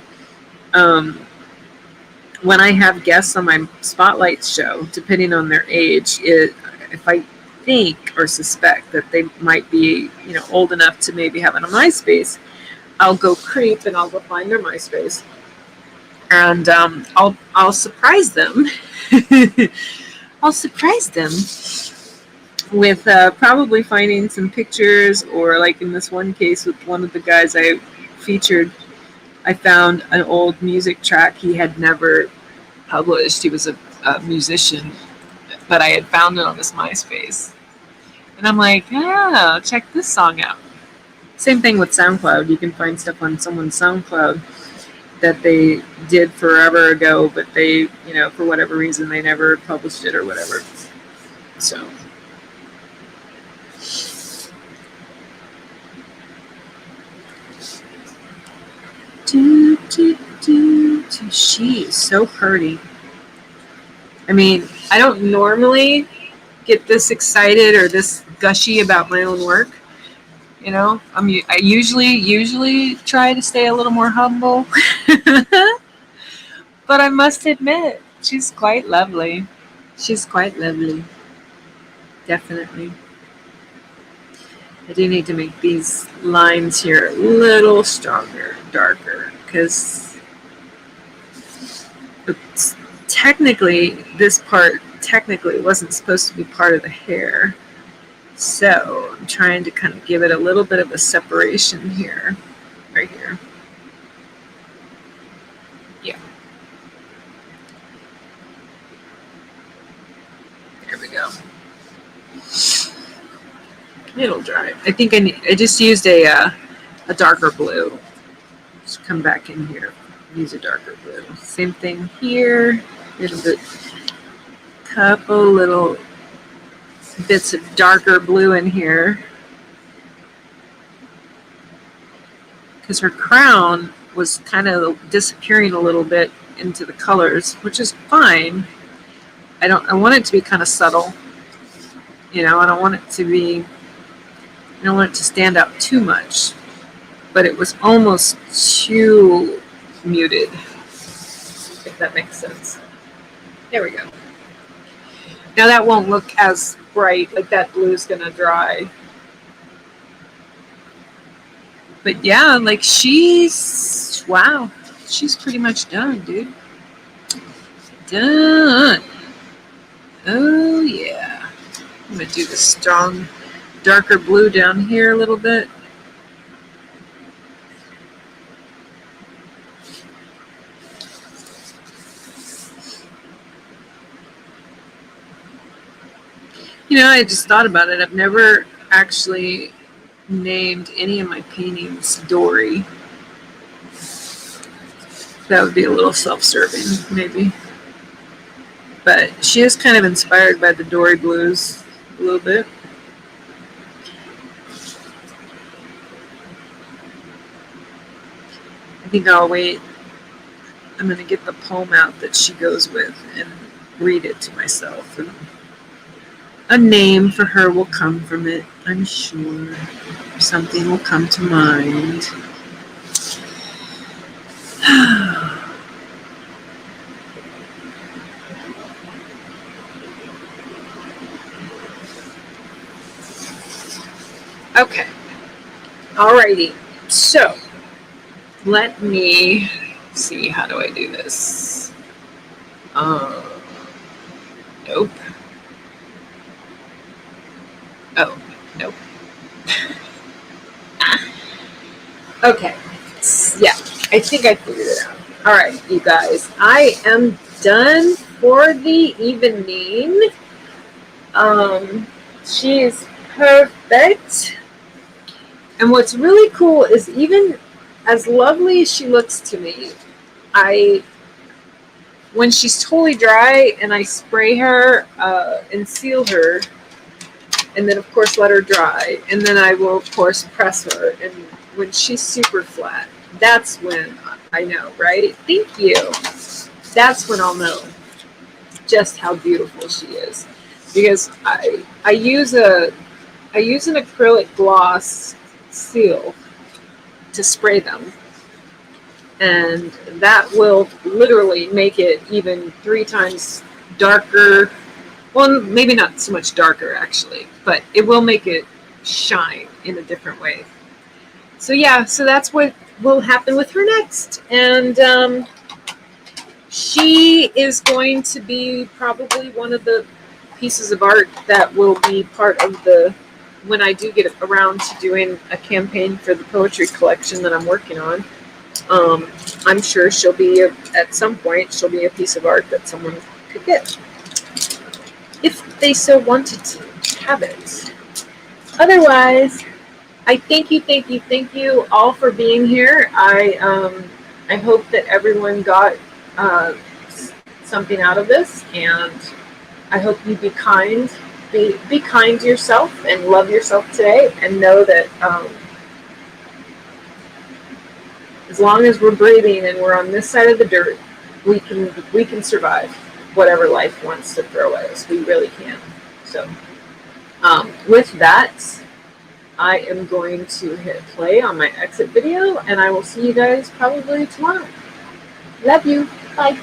When I have guests on my Spotlight show, depending on their age, if I think or suspect that they might be, old enough to maybe have it on MySpace, I'll go creep and I'll go find their MySpace, and I'll surprise them. I'll surprise them with probably finding some pictures, or like in this one case with one of the guys I featured, I found an old music track he had never published. He was a musician, but I had found it on his MySpace. And I'm like, check this song out. Same thing with SoundCloud. You can find stuff on someone's SoundCloud that they did forever ago, but they, for whatever reason, they never published it or whatever. So. She is so pretty. I mean, I don't normally get this excited or this gushy about my own work. I usually try to stay a little more humble. But I must admit, she's quite lovely. She's quite lovely. Definitely. I do need to make these lines here a little stronger, darker, because technically this part wasn't supposed to be part of the hair. So I'm trying to kind of give it a little bit of a separation here, right here. Yeah. There we go. It'll dry. I think I just used a darker blue. Just come back in here. Use a darker blue. Same thing here. Couple little bits of darker blue in here. Because her crown was kind of disappearing a little bit into the colors, which is fine. I want it to be kind of subtle. I don't want it to stand out too much, but it was almost too muted, if that makes sense. There we go. Now that won't look as bright, like that blue's gonna dry. But yeah, like she's pretty much done, dude. Done. Oh yeah. I'm gonna do the strong, darker blue down here a little bit. I just thought about it. I've never actually named any of my paintings Dori. That would be a little self-serving, maybe. But she is kind of inspired by the Dori blues a little bit. I think I'll wait. I'm going to get the poem out that she goes with and read it to myself. And a name for her will come from it, I'm sure. Something will come to mind. Okay. Alrighty. So, let me see. How do I do this? Nope. Oh, nope. Okay. Yeah, I think I figured it out. All right, you guys. I am done for the evening. She is perfect. And what's really cool is even as lovely as she looks to me, when she's totally dry and I spray her and seal her, and then of course let her dry, and then I will of course press her, and when she's super flat, that's when I know, right? Thank you. That's when I'll know just how beautiful she is, because I use an acrylic gloss seal to spray them, and that will literally make it even 3 times darker. Well, maybe not so much darker actually, but it will make it shine in a different way. So yeah, so that's what will happen with her next. And she is going to be probably one of the pieces of art that will be part of when I do get around to doing a campaign for the poetry collection that I'm working on. I'm sure she'll be, at some point, she'll be a piece of art that someone could get, if they so wanted to have it. Otherwise, I thank you all for being here. I hope that everyone got something out of this, and I hope you be kind. Be kind to yourself and love yourself today, and know that as long as we're breathing and we're on this side of the dirt, we can survive whatever life wants to throw at us. We really can. So with that, I am going to hit play on my exit video, and I will see you guys probably tomorrow. Love you. Bye.